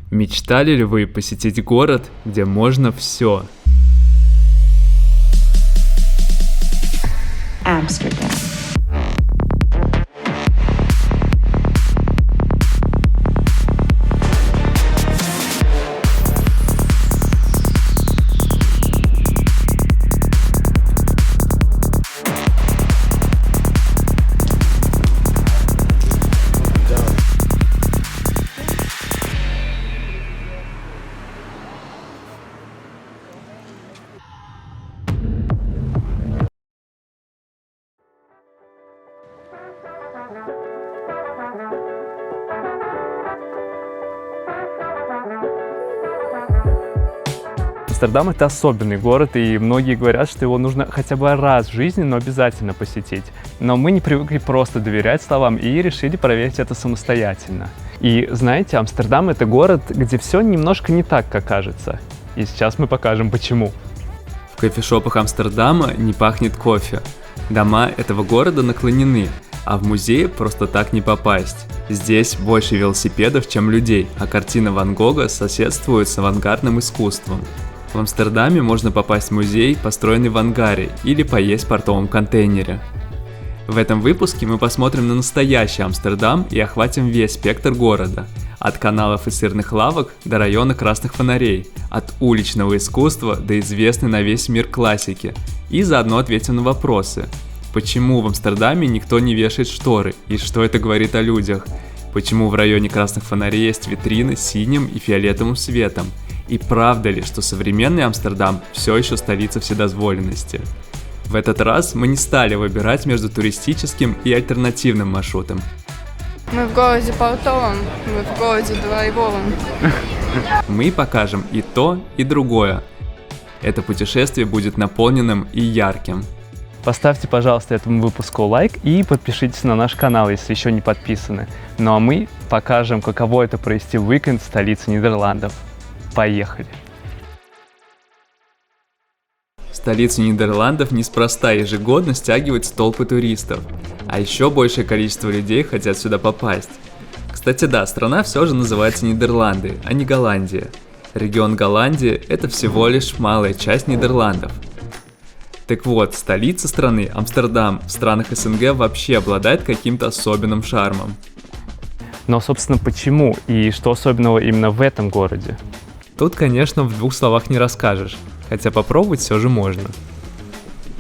Мечтали ли вы посетить город, где можно все? Amsterdam. Амстердам — это особенный город, и многие говорят, что его нужно хотя бы раз в жизни, но обязательно посетить. Но мы не привыкли просто доверять словам и решили проверить это самостоятельно. И знаете, Амстердам — это город, где все немножко не так, как кажется. И сейчас мы покажем, почему. В кофешопах Амстердама не пахнет кофе. Дома этого города наклонены, а в музей просто так не попасть. Здесь больше велосипедов, чем людей, а картина Ван Гога соседствует с авангардным искусством. В Амстердаме можно попасть в музей, построенный в ангаре, или поесть в портовом контейнере. В этом выпуске мы посмотрим на настоящий Амстердам и охватим весь спектр города. От каналов и сырных лавок до района красных фонарей, от уличного искусства до известной на весь мир классики. И заодно ответим на вопросы. Почему в Амстердаме никто не вешает шторы и что это говорит о людях? Почему в районе красных фонарей есть витрины с синим и фиолетовым светом? И правда ли, что современный Амстердам все еще столица вседозволенности? В этот раз мы не стали выбирать между туристическим и альтернативным маршрутом. Мы в городе портовом, мы в городе драйвовом. Мы покажем и то, и другое. Это путешествие будет наполненным и ярким. Поставьте, пожалуйста, этому выпуску лайк и подпишитесь на наш канал, если еще не подписаны. Ну а мы покажем, каково это провести уикенд в столице Нидерландов. Поехали! Столицу Нидерландов неспроста ежегодно стягивают толпы туристов, а еще большее количество людей хотят сюда попасть. Кстати, да, страна все же называется Нидерланды, а не Голландия. Регион Голландии – это всего лишь малая часть Нидерландов. Так вот, столица страны, Амстердам, в странах СНГ вообще обладает каким-то особенным шармом. Но, собственно, почему и что особенного именно в этом городе? Тут, конечно, в двух словах не расскажешь, хотя попробовать все же можно.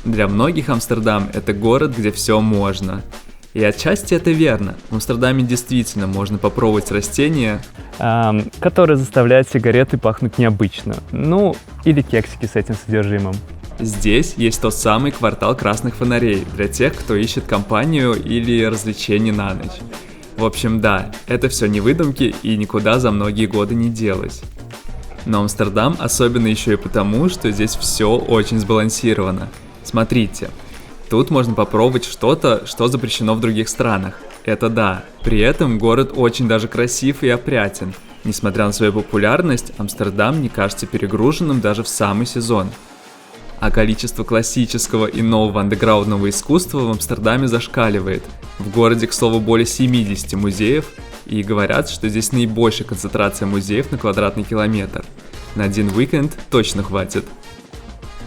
Для многих Амстердам – это город, где все можно. И отчасти это верно. В Амстердаме действительно можно попробовать растения, которые заставляют сигареты пахнуть необычно. Ну, или кексики с этим содержимым. Здесь есть тот самый квартал красных фонарей для тех, кто ищет компанию или развлечения на ночь. В общем, да, это все не выдумки и никуда за многие годы не делось. Но Амстердам особенно еще и потому, что здесь все очень сбалансировано. Смотрите, тут можно попробовать что-то, что запрещено в других странах. Это да. При этом город очень даже красив и опрятен. Несмотря на свою популярность, Амстердам не кажется перегруженным даже в самый сезон. А количество классического и нового андеграундного искусства в Амстердаме зашкаливает. В городе, к слову, более 70 музеев, и говорят, что здесь наибольшая концентрация музеев на квадратный километр. На один уикенд точно хватит.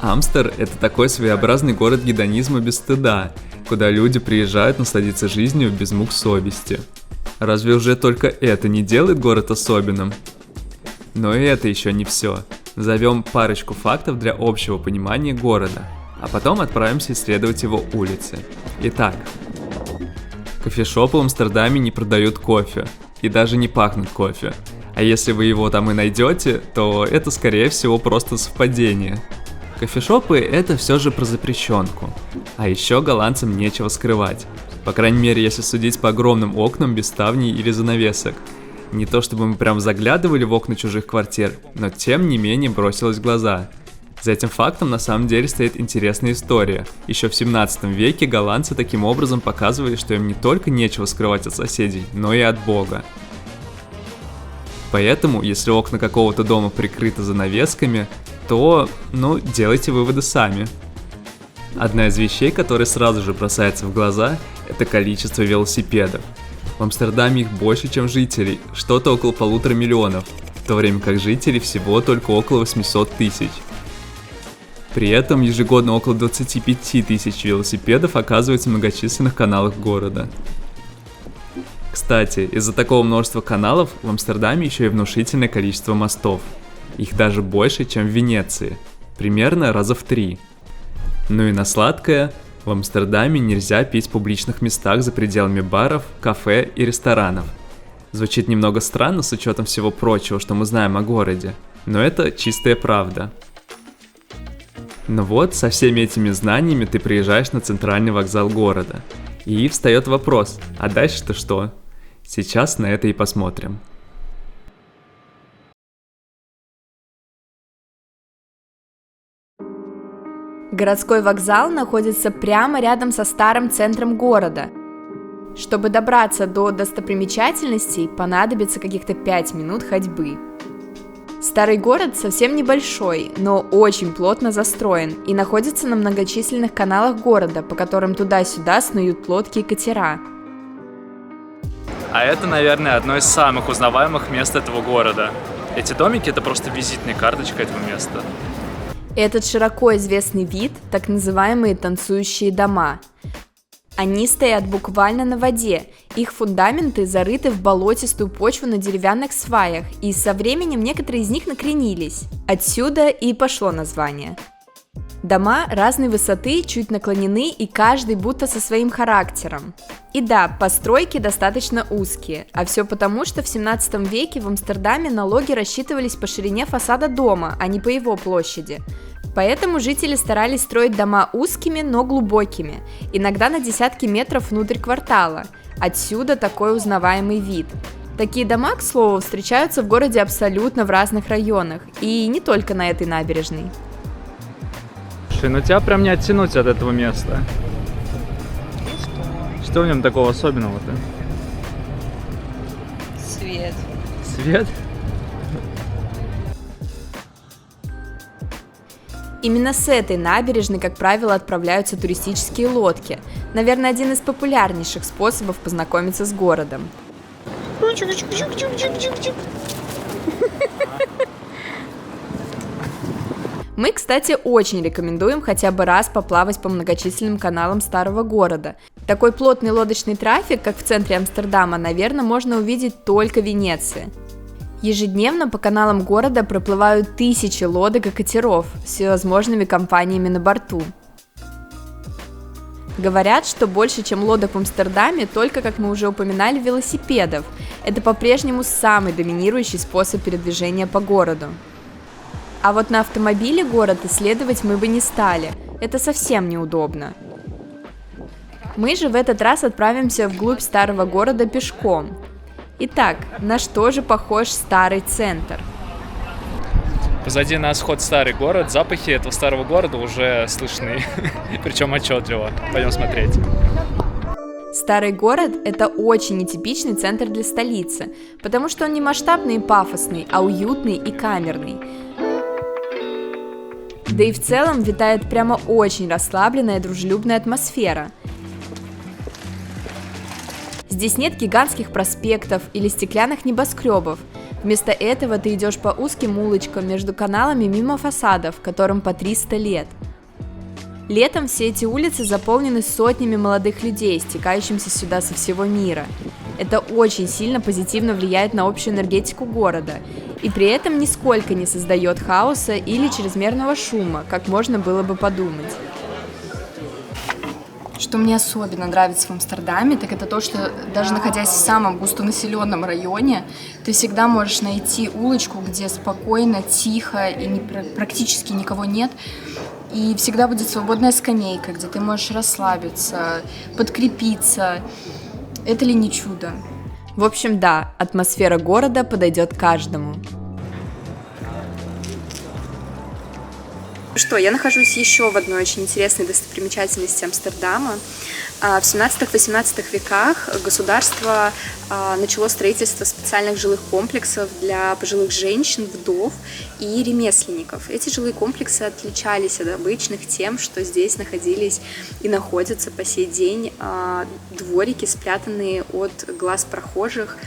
Амстер – это такой своеобразный город гедонизма без стыда, куда люди приезжают насладиться жизнью без мук совести. Разве уже только это не делает город особенным? Но и это еще не все. Назовем парочку фактов для общего понимания города, а потом отправимся исследовать его улицы. Итак, кофешопы в Амстердаме не продают кофе и даже не пахнут кофе. А если вы его там и найдете, то это скорее всего просто совпадение. Кофешопы – это все же про запрещенку. А еще голландцам нечего скрывать. По крайней мере, если судить по огромным окнам без ставней или занавесок. Не то чтобы мы прям заглядывали в окна чужих квартир, но тем не менее бросилось в глаза. За этим фактом на самом деле стоит интересная история. Еще в 17 веке голландцы таким образом показывали, что им не только нечего скрывать от соседей, но и от Бога. Поэтому, если окна какого-то дома прикрыты занавесками, то, делайте выводы сами. Одна из вещей, которая сразу же бросается в глаза, это количество велосипедов. В Амстердаме их больше, чем жителей, что-то около 1,5 миллиона. в то время как жителей всего только около 800 тысяч. При этом ежегодно около 25 тысяч велосипедов оказываются в многочисленных каналах города. Кстати, из-за такого множества каналов в Амстердаме еще и внушительное количество мостов. Их даже больше, чем в Венеции. Примерно раза в 3. Ну и на сладкое, в Амстердаме нельзя пить в публичных местах за пределами баров, кафе и ресторанов. Звучит немного странно с учетом всего прочего, что мы знаем о городе, но это чистая правда. Ну вот, со всеми этими знаниями ты приезжаешь на центральный вокзал города. И встает вопрос, а дальше-то что? Сейчас на это и посмотрим. Городской вокзал находится прямо рядом со старым центром города. Чтобы добраться до достопримечательностей, понадобится каких-то 5 минут ходьбы. Старый город совсем небольшой, но очень плотно застроен и находится на многочисленных каналах города, по которым туда-сюда снуют лодки и катера. А это, наверное, одно из самых узнаваемых мест этого города. Эти домики — это просто визитная карточка этого места. Этот широко известный вид – так называемые танцующие дома. Они стоят буквально на воде, их фундаменты зарыты в болотистую почву на деревянных сваях, и со временем некоторые из них накренились. Отсюда и пошло название. Дома разной высоты, чуть наклонены, и каждый будто со своим характером. И да, постройки достаточно узкие, а все потому, что в 17 веке в Амстердаме налоги рассчитывались по ширине фасада дома, а не по его площади. Поэтому жители старались строить дома узкими, но глубокими, иногда на десятки метров внутрь квартала. Отсюда такой узнаваемый вид. Такие дома, к слову, встречаются в городе абсолютно в разных районах, и не только на этой набережной. Слушай, ну тебя прям не оттянуть от этого места. Что в нем такого особенного-то? Свет. Свет? Именно с этой набережной, как правило, отправляются туристические лодки. Наверное, один из популярнейших способов познакомиться с городом. Мы, кстати, очень рекомендуем хотя бы раз поплавать по многочисленным каналам старого города. Такой плотный лодочный трафик, как в центре Амстердама, наверное, можно увидеть только в Венеции. Ежедневно по каналам города проплывают тысячи лодок и катеров с всевозможными компаниями на борту. Говорят, что больше, чем лодок в Амстердаме, только, как мы уже упоминали, велосипедов. Это по-прежнему самый доминирующий способ передвижения по городу. А вот на автомобиле город исследовать мы бы не стали. Это совсем неудобно. Мы же в этот раз отправимся вглубь старого города пешком. Итак, на что же похож старый центр? Позади нас вход в старый город, запахи этого старого города уже слышны, причем отчетливо. Пойдем смотреть. Старый город – это очень нетипичный центр для столицы, потому что он не масштабный и пафосный, а уютный и камерный. Да и в целом витает прямо очень расслабленная и дружелюбная атмосфера. Здесь нет гигантских проспектов или стеклянных небоскребов. Вместо этого ты идешь по узким улочкам между каналами мимо фасадов, которым по 300 лет. Летом все эти улицы заполнены сотнями молодых людей, стекающимся сюда со всего мира. Это очень сильно позитивно влияет на общую энергетику города, и при этом нисколько не создает хаоса или чрезмерного шума, как можно было бы подумать. Что мне особенно нравится в Амстердаме, так это то, что даже находясь в самом густонаселенном районе, ты всегда можешь найти улочку, где спокойно, тихо и практически никого нет. И всегда будет свободная скамейка, где ты можешь расслабиться, подкрепиться. Это ли не чудо? В общем, да, атмосфера города подойдет каждому. Что, я нахожусь еще в одной очень интересной достопримечательности Амстердама. В 17-18 веках государство начало строительство специальных жилых комплексов для пожилых женщин, вдов и ремесленников. Эти жилые комплексы отличались от обычных тем, что здесь находились и находятся по сей день дворики, спрятанные от глаз прохожих.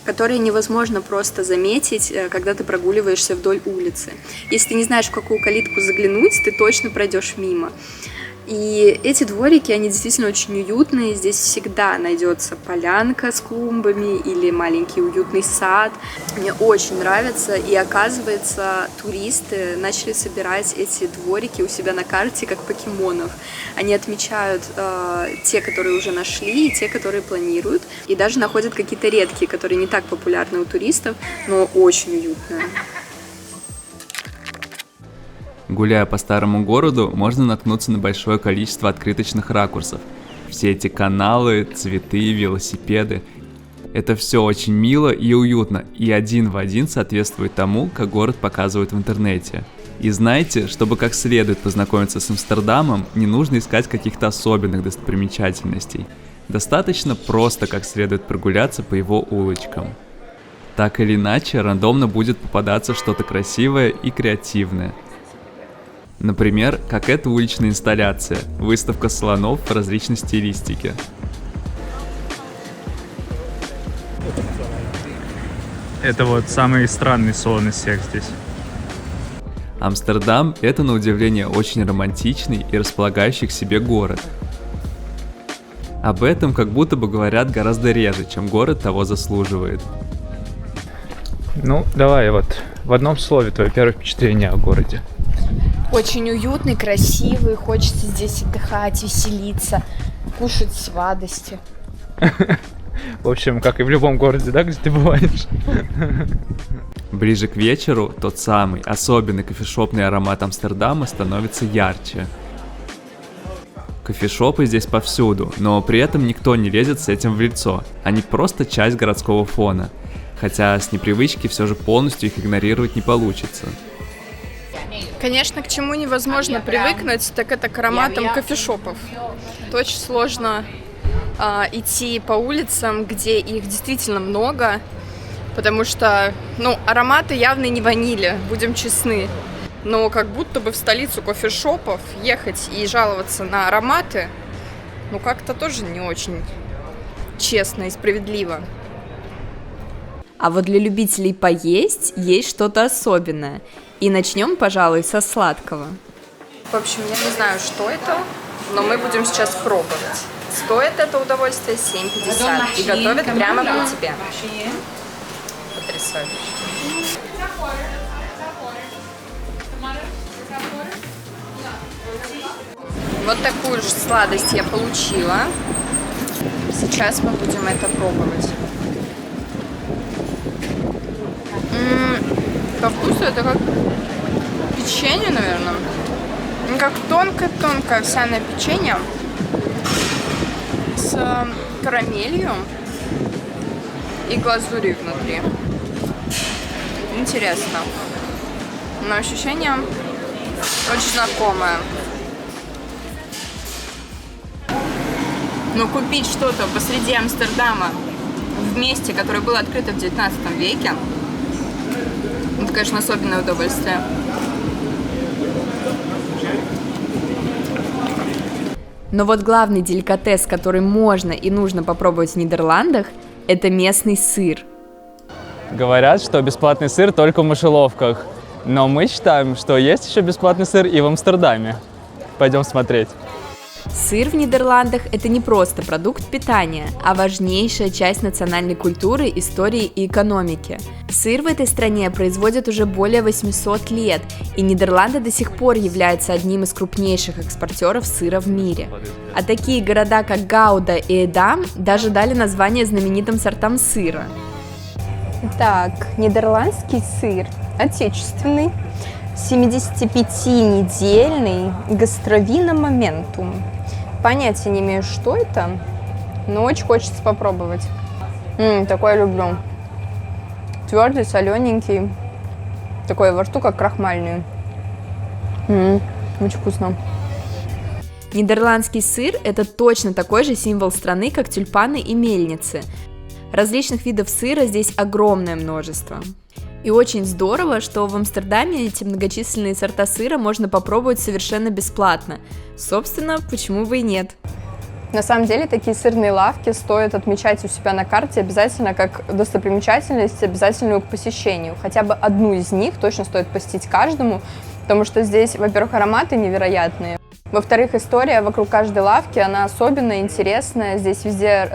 которые невозможно просто заметить, когда ты прогуливаешься вдоль улицы. Если ты не знаешь, в какую калитку заглянуть, ты точно пройдешь мимо. И эти дворики, они действительно очень уютные. Здесь всегда найдется полянка с клумбами или маленький уютный сад. Мне очень нравится. И оказывается, туристы начали собирать эти дворики у себя на карте как покемонов. Они отмечают те, которые уже нашли, и те, которые планируют. И даже находят какие-то редкие, которые не так популярны у туристов, но очень уютные. Гуляя по старому городу, можно наткнуться на большое количество открыточных ракурсов. Все эти каналы, цветы, велосипеды. Это все очень мило и уютно, и один в один соответствует тому, как город показывают в интернете. И знаете, чтобы как следует познакомиться с Амстердамом, не нужно искать каких-то особенных достопримечательностей. Достаточно просто как следует прогуляться по его улочкам. Так или иначе, рандомно будет попадаться что-то красивое и креативное. Например, как эта уличная инсталляция, выставка слонов в различной стилистике. Это вот самый странный слон из всех здесь. Амстердам – это, на удивление, очень романтичный и располагающий к себе город. Об этом как будто бы говорят гораздо реже, чем город того заслуживает. Ну, давай вот в одном слове твое первое впечатление о городе. Очень уютный, красивый, хочется здесь отдыхать, веселиться, кушать сладости. В общем, как и в любом городе, да, где ты бываешь? Ближе к вечеру тот самый особенный кофешопный аромат Амстердама становится ярче. Кофешопы здесь повсюду, но при этом никто не лезет с этим в лицо, они просто часть городского фона, хотя с непривычки все же полностью их игнорировать не получится. Конечно, к чему невозможно привыкнуть, так это к ароматам кофешопов. Это очень сложно идти по улицам, где их действительно много, потому что, ароматы явно не ванили, будем честны. Но как будто бы в столицу кофешопов ехать и жаловаться на ароматы, как-то тоже не очень честно и справедливо. А вот для любителей поесть есть что-то особенное. И начнем, пожалуй, со сладкого. В общем, я не знаю, что это, но мы будем сейчас пробовать. Стоит это удовольствие 7,50 и готовят прямо при тебе. Потрясающе. Вот такую же сладость я получила. Сейчас мы будем это пробовать. По вкусу это как печенье, наверное. Как тонкое-тонкое овсяное печенье с карамелью и глазурью внутри. Интересно. Но ощущение очень знакомое. Но купить что-то посреди Амстердама в месте, которое было открыто в 19 веке, это, конечно, особенное удовольствие. Но вот главный деликатес, который можно и нужно попробовать в Нидерландах, это местный сыр. Говорят, что бесплатный сыр только в мышеловках, но мы считаем, что есть еще бесплатный сыр и в Амстердаме. Пойдем смотреть. Сыр в Нидерландах – это не просто продукт питания, а важнейшая часть национальной культуры, истории и экономики. Сыр в этой стране производят уже более 800 лет, и Нидерланды до сих пор являются одним из крупнейших экспортеров сыра в мире. А такие города, как Гауда и Эдам, даже дали название знаменитым сортам сыра. Так, нидерландский сыр, отечественный, 75-недельный гастровино моментум. Понятия не имею, что это, но очень хочется попробовать. Такое люблю. Твердый, солененький, такой во рту, как крахмальный. Очень вкусно. Нидерландский сыр – это точно такой же символ страны, как тюльпаны и мельницы. Различных видов сыра здесь огромное множество. И очень здорово, что в Амстердаме эти многочисленные сорта сыра можно попробовать совершенно бесплатно. Собственно, почему бы и нет? На самом деле такие сырные лавки стоит отмечать у себя на карте обязательно как достопримечательность, обязательную к посещению. Хотя бы одну из них точно стоит посетить каждому, потому что здесь, во-первых, ароматы невероятные. Во-вторых, история вокруг каждой лавки, она особенно интересная. Здесь везде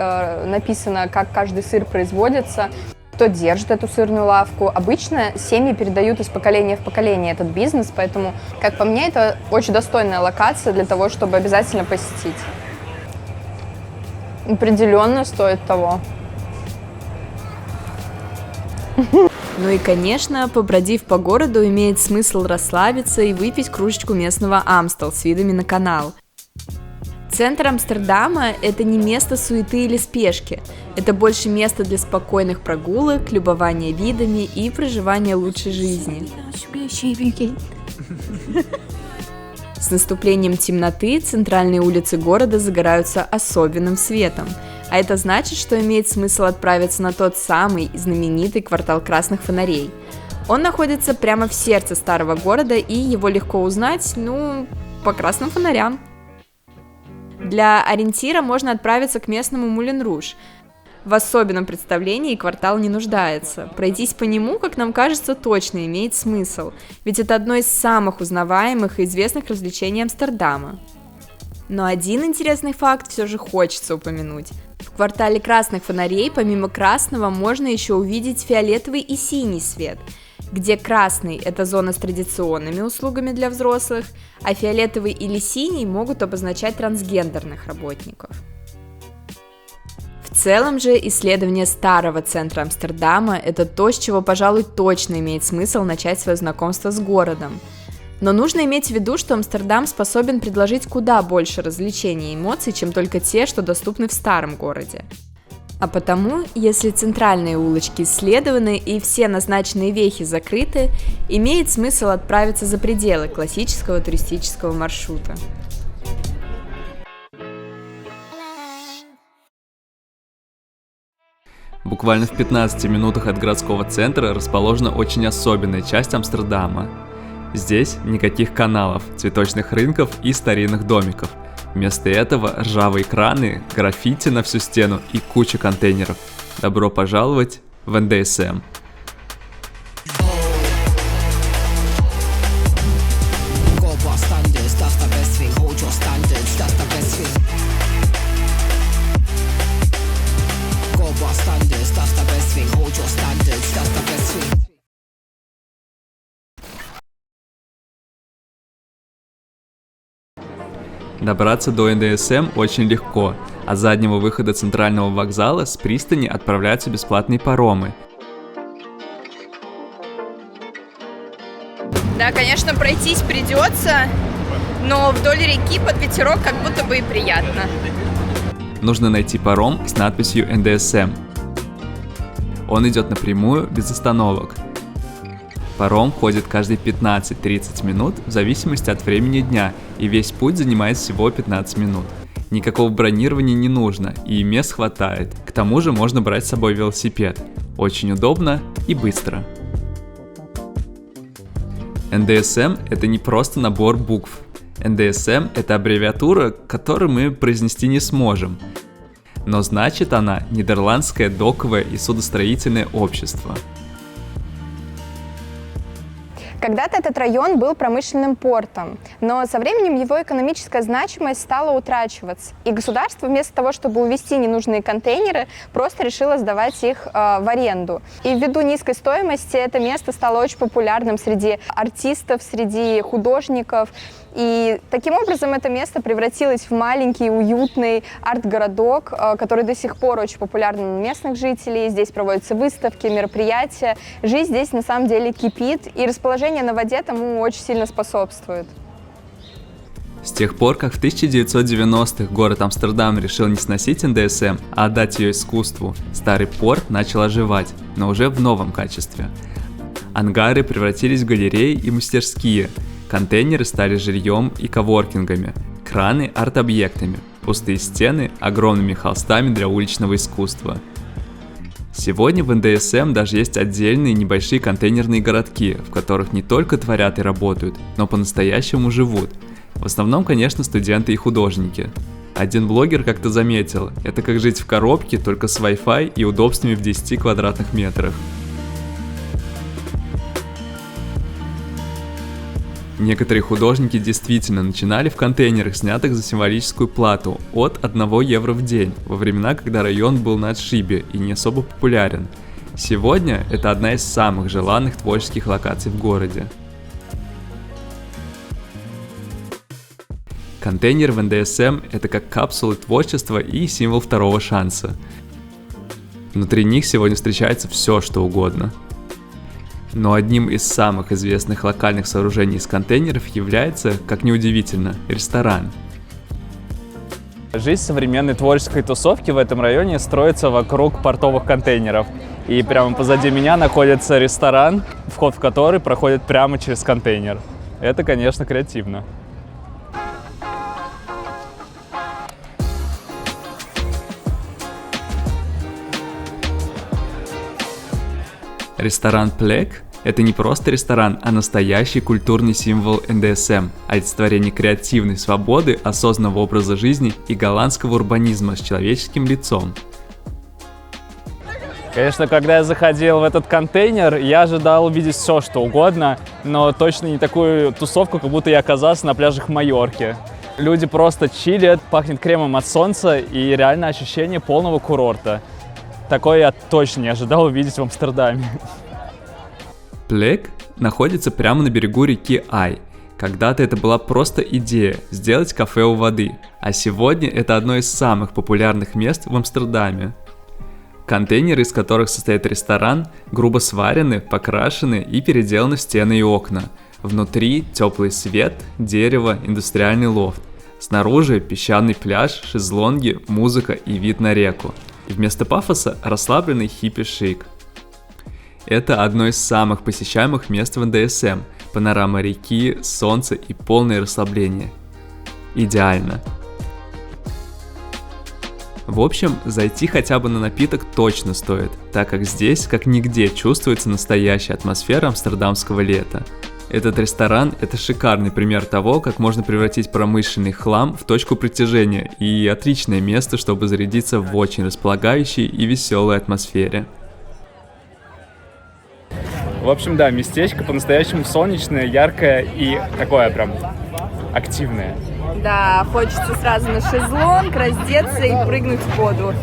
написано, как каждый сыр производится, кто держит эту сырную лавку. Обычно семьи передают из поколения в поколение этот бизнес, поэтому, как по мне, это очень достойная локация для того, чтобы обязательно посетить. Определенно стоит того. Ну и, конечно, побродив по городу, имеет смысл расслабиться и выпить кружечку местного Амстел с видами на канал. Центр Амстердама – это не место суеты или спешки. Это больше место для спокойных прогулок, любования видами и проживания лучшей жизни. С наступлением темноты центральные улицы города загораются особенным светом. А это значит, что имеет смысл отправиться на тот самый знаменитый квартал красных фонарей. Он находится прямо в сердце старого города, и его легко узнать, по красным фонарям. Для ориентира можно отправиться к местному Мулен-Руж. В особенном представлении квартал не нуждается. Пройтись по нему, как нам кажется, точно имеет смысл, ведь это одно из самых узнаваемых и известных развлечений Амстердама. Но один интересный факт все же хочется упомянуть. В квартале красных фонарей помимо красного можно еще увидеть фиолетовый и синий свет, где красный – это зона с традиционными услугами для взрослых, а фиолетовый или синий могут обозначать трансгендерных работников. В целом же исследование старого центра Амстердама – это то, с чего, пожалуй, точно имеет смысл начать свое знакомство с городом. Но нужно иметь в виду, что Амстердам способен предложить куда больше развлечений и эмоций, чем только те, что доступны в старом городе. А потому, если центральные улочки исследованы и все назначенные вехи закрыты, имеет смысл отправиться за пределы классического туристического маршрута. Буквально в 15 минутах от городского центра расположена очень особенная часть Амстердама. Здесь никаких каналов, цветочных рынков и старинных домиков. Вместо этого ржавые краны, граффити на всю стену и куча контейнеров. Добро пожаловать в НДСМ. Добраться до НДСМ очень легко. От заднего выхода центрального вокзала с пристани отправляются бесплатные паромы. Да, конечно, пройтись придется, но вдоль реки под ветерок как будто бы и приятно. Нужно найти паром с надписью НДСМ. Он идет напрямую, без остановок. Паром ходит каждые 15-30 минут в зависимости от времени дня, и весь путь занимает всего 15 минут. Никакого бронирования не нужно, и мест хватает. К тому же можно брать с собой велосипед. Очень удобно и быстро. НДСМ – это не просто набор букв. НДСМ – это аббревиатура, которую мы произнести не сможем. Но значит она Нидерландское доковое и судостроительное общество. Когда-то этот район был промышленным портом, но со временем его экономическая значимость стала утрачиваться, и государство вместо того, чтобы увезти ненужные контейнеры, просто решило сдавать их в аренду. И ввиду низкой стоимости это место стало очень популярным среди артистов, среди художников. И таким образом это место превратилось в маленький, уютный арт-городок, который до сих пор очень популярен у местных жителей. Здесь проводятся выставки, мероприятия. Жизнь здесь на самом деле кипит, и расположение на воде тому очень сильно способствует. С тех пор, как в 1990-х город Амстердам решил не сносить НДСМ, а отдать ее искусству, старый порт начал оживать, но уже в новом качестве. Ангары превратились в галереи и мастерские, контейнеры стали жильем и коворкингами, краны – арт-объектами, пустые стены – огромными холстами для уличного искусства. Сегодня в НДСМ даже есть отдельные небольшие контейнерные городки, в которых не только творят и работают, но по-настоящему живут. В основном, конечно, студенты и художники. Один блогер как-то заметил, это как жить в коробке, только с Wi-Fi и удобствами в 10 квадратных метрах. Некоторые художники действительно начинали в контейнерах, снятых за символическую плату, от 1 евро в день, во времена, когда район был на отшибе и не особо популярен. Сегодня это одна из самых желанных творческих локаций в городе. Контейнер в НДСМ – это как капсулы творчества и символ второго шанса. Внутри них сегодня встречается все, что угодно. Но одним из самых известных локальных сооружений из контейнеров является, как ни удивительно, ресторан. Жизнь современной творческой тусовки в этом районе строится вокруг портовых контейнеров. И прямо позади меня находится ресторан, вход в который проходит прямо через контейнер. Это, конечно, креативно. Ресторан Плек – это не просто ресторан, а настоящий культурный символ НДСМ, олицетворение креативной свободы, осознанного образа жизни и голландского урбанизма с человеческим лицом. Конечно, когда я заходил в этот контейнер, я ожидал увидеть все, что угодно, но точно не такую тусовку, как будто я оказался на пляжах Майорки. Люди просто чилят, пахнет кремом от солнца и реально ощущение полного курорта. Такое я точно не ожидал увидеть в Амстердаме. Плек находится прямо на берегу реки Ай. Когда-то это была просто идея – сделать кафе у воды, а сегодня это одно из самых популярных мест в Амстердаме. Контейнеры, из которых состоит ресторан, грубо сварены, покрашены и переделаны в стены и окна. Внутри теплый свет, дерево, индустриальный лофт. Снаружи песчаный пляж, шезлонги, музыка и вид на реку. И вместо пафоса расслабленный хиппи-шик. Это одно из самых посещаемых мест в НДСМ. Панорама реки, солнце и полное расслабление. Идеально. В общем, зайти хотя бы на напиток точно стоит, так как здесь, как нигде, чувствуется настоящая атмосфера амстердамского лета. Этот ресторан – это шикарный пример того, как можно превратить промышленный хлам в точку притяжения и отличное место, чтобы зарядиться в очень располагающей и веселой атмосфере. В общем, да, местечко по-настоящему солнечное, яркое и такое прям активное. Да, хочется сразу на шезлонг, раздеться и прыгнуть в воду.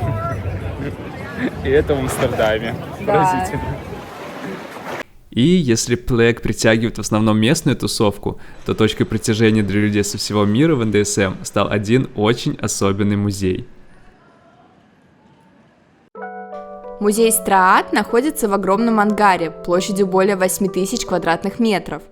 И это в Амстердаме. Да. Поразительно. И если Плек притягивает в основном местную тусовку, то точкой притяжения для людей со всего мира в НДСМ стал один очень особенный музей. Музей Страат находится в огромном ангаре площадью более 8000 квадратных метров.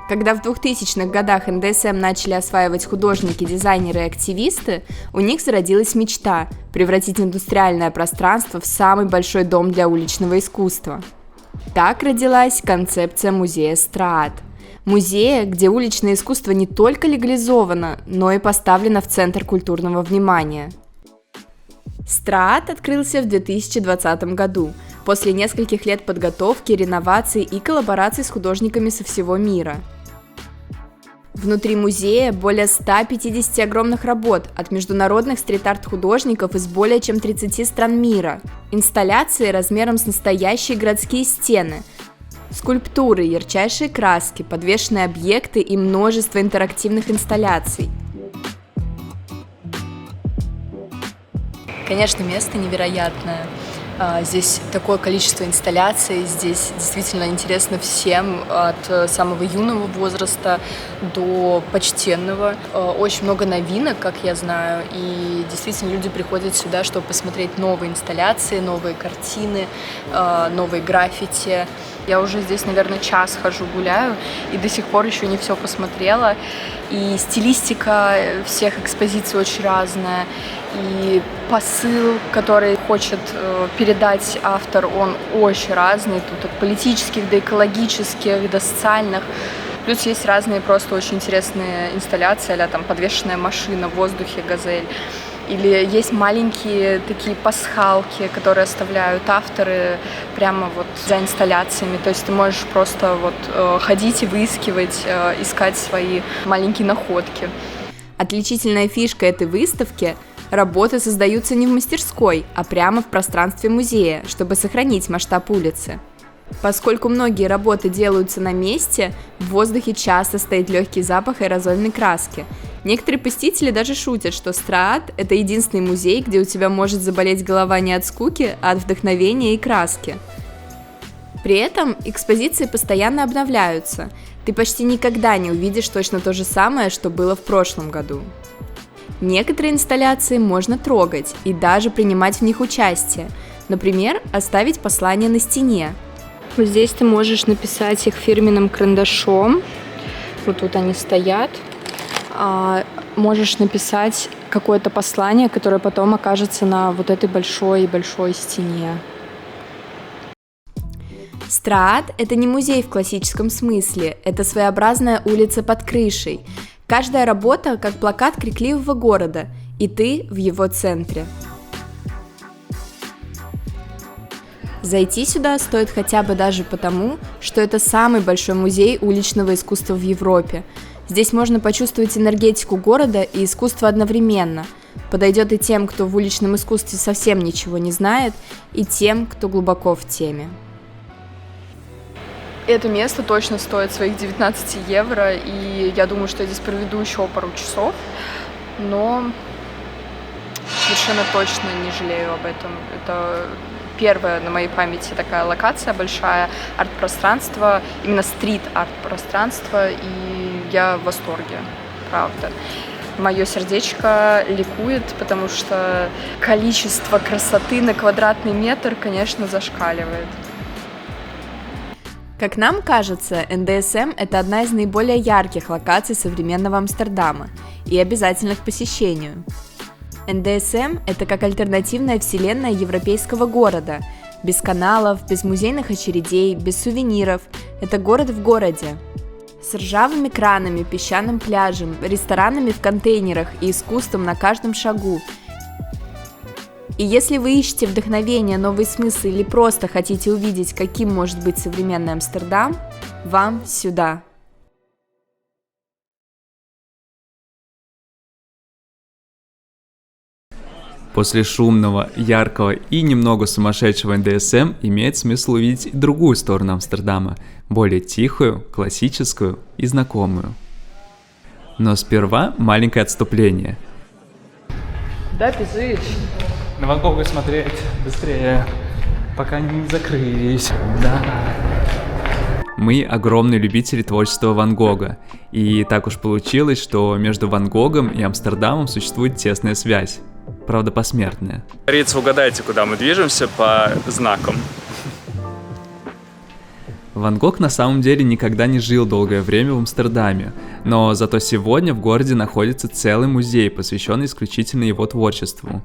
Когда в 2000-х годах НДСМ начали осваивать художники, дизайнеры и активисты, у них зародилась мечта – превратить индустриальное пространство в самый большой дом для уличного искусства. Так родилась концепция музея Страат. Музея, где уличное искусство не только легализовано, но и поставлено в центр культурного внимания. Страат открылся в 2020 году, после нескольких лет подготовки, реноваций и коллабораций с художниками со всего мира. Внутри музея более 150 огромных работ от международных стрит-арт-художников из более чем 30 стран мира, инсталляции размером с настоящие городские стены, скульптуры, ярчайшие краски, подвешенные объекты и множество интерактивных инсталляций. Конечно, место невероятное. Здесь такое количество инсталляций, здесь действительно интересно всем, от самого юного возраста до почтенного. Очень много новинок, как я знаю, и действительно люди приходят сюда, чтобы посмотреть новые инсталляции, новые картины, новые граффити. Я уже здесь, наверное, час хожу, гуляю, и до сих пор еще не все посмотрела. И стилистика всех экспозиций очень разная, и посыл, который хочет передать автор, он очень разный. Тут от политических до экологических, до социальных. Плюс есть разные просто очень интересные инсталляции, а-ля там подвешенная машина в воздухе, газель. Или есть маленькие такие пасхалки, которые оставляют авторы прямо вот за инсталляциями. То есть ты можешь просто вот ходить и выискивать, искать свои маленькие находки. Отличительная фишка этой выставки – работы создаются не в мастерской, а прямо в пространстве музея, чтобы сохранить масштаб улицы. Поскольку многие работы делаются на месте, в воздухе часто стоит легкий запах аэрозольной краски. Некоторые посетители даже шутят, что Страат – это единственный музей, где у тебя может заболеть голова не от скуки, а от вдохновения и краски. При этом экспозиции постоянно обновляются. Ты почти никогда не увидишь точно то же самое, что было в прошлом году. Некоторые инсталляции можно трогать и даже принимать в них участие. Например, оставить послание на стене. Вот здесь ты можешь написать их фирменным карандашом. Вот тут они стоят. Можешь написать какое-то послание, которое потом окажется на вот этой большой-большой стене. Страат – это не музей в классическом смысле, это своеобразная улица под крышей. Каждая работа как плакат крикливого города, и ты в его центре. Зайти сюда стоит хотя бы даже потому, что это самый большой музей уличного искусства в Европе. Здесь можно почувствовать энергетику города и искусство одновременно. Подойдет и тем, кто в уличном искусстве совсем ничего не знает, и тем, кто глубоко в теме. Это место точно стоит своих 19 евро, и я думаю, что я здесь проведу еще пару часов, но совершенно точно не жалею об этом. Это первая на моей памяти такая локация большая, арт-пространство, именно стрит-арт-пространство, и я в восторге, правда. Мое сердечко ликует, потому что количество красоты на квадратный метр, конечно, зашкаливает. Как нам кажется, НДСМ – это одна из наиболее ярких локаций современного Амстердама и обязательна к посещению. НДСМ – это как альтернативная вселенная европейского города, без каналов, без музейных очередей, без сувениров. Это город в городе. С ржавыми кранами, песчаным пляжем, ресторанами в контейнерах и искусством на каждом шагу. И если вы ищете вдохновение, новый смысл или просто хотите увидеть, каким может быть современный Амстердам, вам сюда. После шумного, яркого и немного сумасшедшего НДСМ имеет смысл увидеть и другую сторону Амстердама, более тихую, классическую и знакомую. Но сперва маленькое отступление. Куда бежишь? На Ван Гога смотреть быстрее, пока они не закрылись. Да. Мы огромные любители творчества Ван Гога, и так уж получилось, что между Ван Гогом и Амстердамом существует тесная связь, правда посмертная. Говорится, угадайте, куда мы движемся по знакам. Ван Гог на самом деле никогда не жил долгое время в Амстердаме, но зато сегодня в городе находится целый музей, посвященный исключительно его творчеству.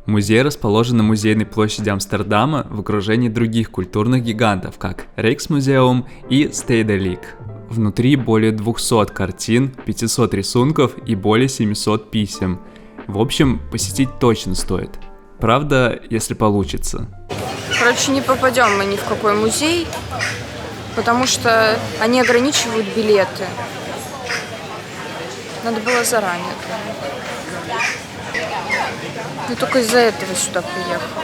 Музей расположен на музейной площади Амстердама в окружении других культурных гигантов, как Rijksmuseum и Stedelijk. Внутри более 200 картин, 500 рисунков и более 700 писем. В общем, посетить точно стоит. Правда, если получится. Короче, не попадем мы ни в какой музей, потому что они ограничивают билеты. Надо было заранее. Я только из-за этого сюда приехала.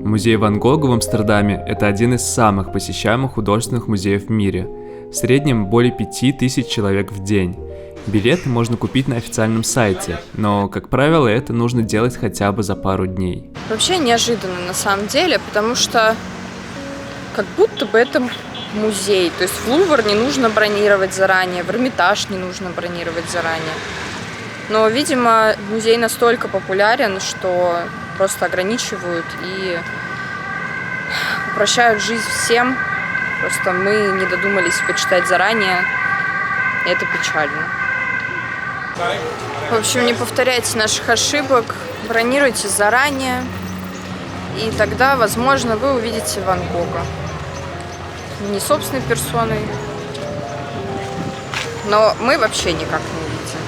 Музей Ван Гога в Амстердаме – это один из самых посещаемых художественных музеев в мире. В среднем более 5000 человек в день. Билеты можно купить на официальном сайте, но, как правило, это нужно делать хотя бы за пару дней. Вообще неожиданно на самом деле, потому что как будто бы это музей. То есть в Лувр не нужно бронировать заранее, в Эрмитаж не нужно бронировать заранее. Но, видимо, музей настолько популярен, что просто ограничивают и упрощают жизнь всем. Просто мы не додумались почитать заранее, и это печально. В общем, не повторяйте наших ошибок, бронируйте заранее, и тогда, возможно, вы увидите Ван Гога. Не собственной персоной, но мы вообще никак не увидим.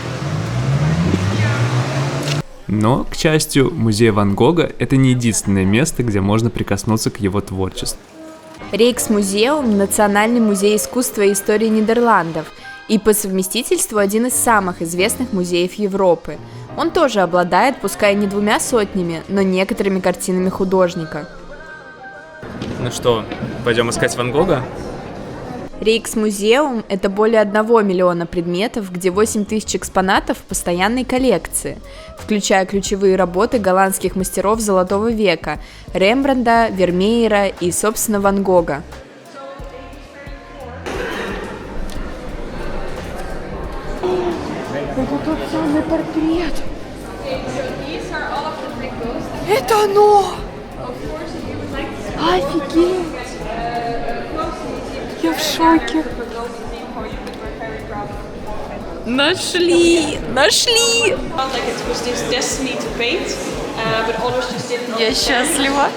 Но, к счастью, музей Ван Гога – это не единственное место, где можно прикоснуться к его творчеству. Rijksmuseum – национальный музей искусства и истории Нидерландов и по совместительству один из самых известных музеев Европы. Он тоже обладает, пускай не 200, но некоторыми картинами художника. Ну что, пойдем искать Ван Гога? Rijksmuseum – это более 1 миллиона предметов, где 8000 экспонатов в постоянной коллекции, включая ключевые работы голландских мастеров Золотого века – Рембрандта, Вермеера и, собственно, Ван Гога. Это тот самый портрет. Это оно! Офигеть! Я в шоке. Нашли! Нашли! Я счастлива.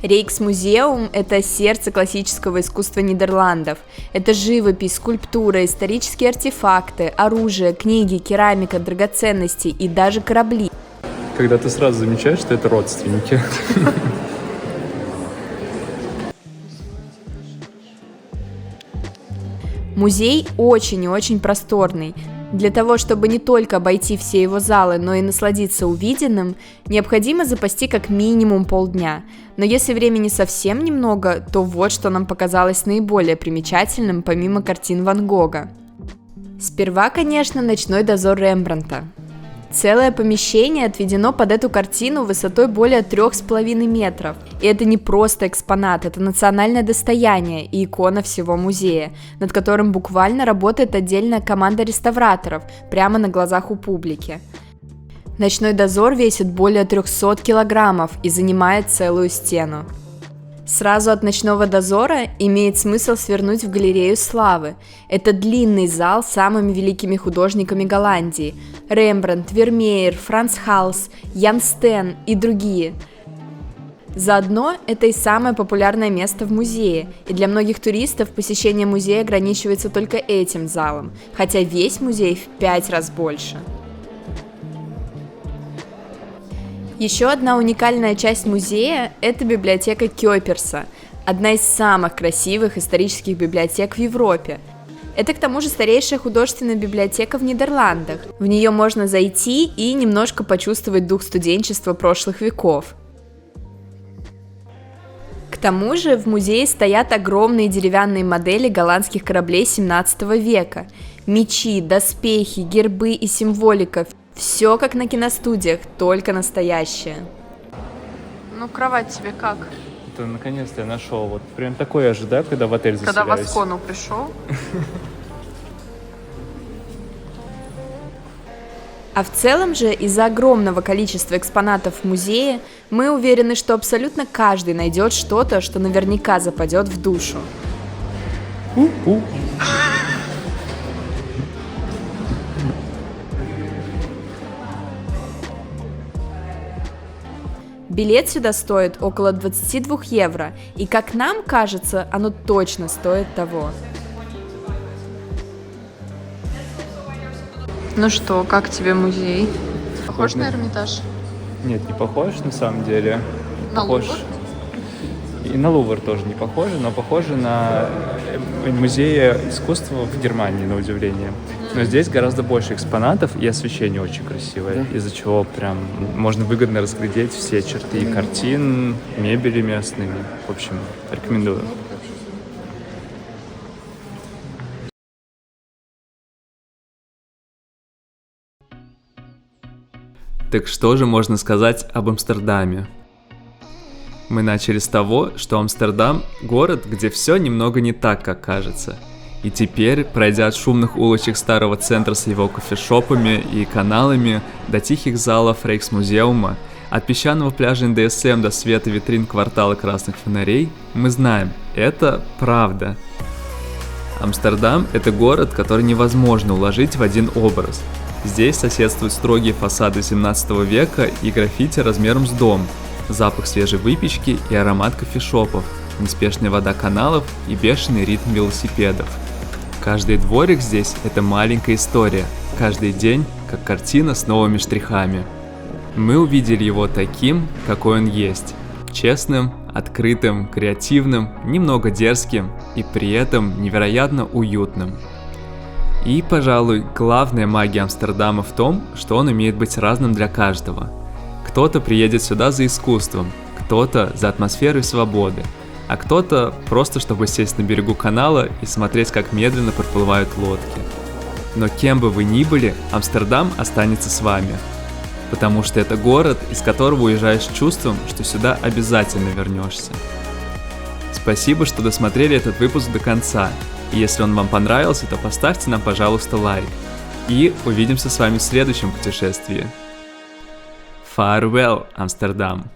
Rijksmuseum – это сердце классического искусства Нидерландов. Это живопись, скульптура, исторические артефакты, оружие, книги, керамика, драгоценности и даже корабли. Когда ты сразу замечаешь, что это родственники. Музей очень и очень просторный. Для того, чтобы не только обойти все его залы, но и насладиться увиденным, необходимо запасти как минимум полдня. Но если времени совсем немного, то вот что нам показалось наиболее примечательным, помимо картин Ван Гога. Сперва, конечно, «Ночной дозор» Рембрандта. Целое помещение отведено под эту картину высотой более 3,5 метров. И это не просто экспонат, это национальное достояние и икона всего музея, над которым буквально работает отдельная команда реставраторов, прямо на глазах у публики. «Ночной дозор» весит более 300 килограммов и занимает целую стену. Сразу от «Ночного дозора» имеет смысл свернуть в галерею славы. Это длинный зал с самыми великими художниками Голландии – Рембрандт, Вермеер, Франц Халс, Ян Стен и другие. Заодно это и самое популярное место в музее, и для многих туристов посещение музея ограничивается только этим залом, хотя весь музей в 5 раз больше. Еще одна уникальная часть музея – это библиотека Кёперса, одна из самых красивых исторических библиотек в Европе. Это к тому же старейшая художественная библиотека в Нидерландах. В нее можно зайти и немножко почувствовать дух студенчества прошлых веков. К тому же в музее стоят огромные деревянные модели голландских кораблей 17 века. Мечи, доспехи, гербы и символика – все как на киностудиях, только настоящее. Ну, кровать тебе как? Это наконец-то я нашел. Вот прям такое я ожидаю, когда в отель заселяюсь. Когда в Аскону пришел? А в целом же, из-за огромного количества экспонатов в музее, мы уверены, что абсолютно каждый найдет что-то, что наверняка западет в душу. Билет сюда стоит около 22 евро, и, как нам кажется, оно точно стоит того. Ну что, как тебе музей? Похож на Эрмитаж? Нет, не похож на самом деле. На Похож. Лувр? И на Лувр тоже не похоже, но похоже на музеи искусства в Германии, на удивление. Но здесь гораздо больше экспонатов, и освещение очень красивое, из-за чего прям можно выгодно разглядеть все черты картин, мебели местной. В общем, рекомендую. Так что же можно сказать об Амстердаме? Мы начали с того, что Амстердам – город, где все немного не так, как кажется. И теперь, пройдя от шумных улочек старого центра с его кофешопами и каналами до тихих залов Рейхсмузеума, от песчаного пляжа НДСМ до света витрин квартала красных фонарей, мы знаем – это правда. Амстердам – это город, который невозможно уложить в один образ. Здесь соседствуют строгие фасады 17 века и граффити размером с дом, запах свежей выпечки и аромат кофешопов, неспешная вода каналов и бешеный ритм велосипедов. Каждый дворик здесь – это маленькая история, каждый день – как картина с новыми штрихами. Мы увидели его таким, какой он есть – честным, открытым, креативным, немного дерзким и при этом невероятно уютным. И, пожалуй, главная магия Амстердама в том, что он умеет быть разным для каждого. Кто-то приедет сюда за искусством, кто-то за атмосферой свободы, а кто-то просто чтобы сесть на берегу канала и смотреть, как медленно проплывают лодки. Но кем бы вы ни были, Амстердам останется с вами. Потому что это город, из которого уезжаешь с чувством, что сюда обязательно вернешься. Спасибо, что досмотрели этот выпуск до конца. И если он вам понравился, то поставьте нам, пожалуйста, лайк. И увидимся с вами в следующем путешествии. Farewell, Амстердам!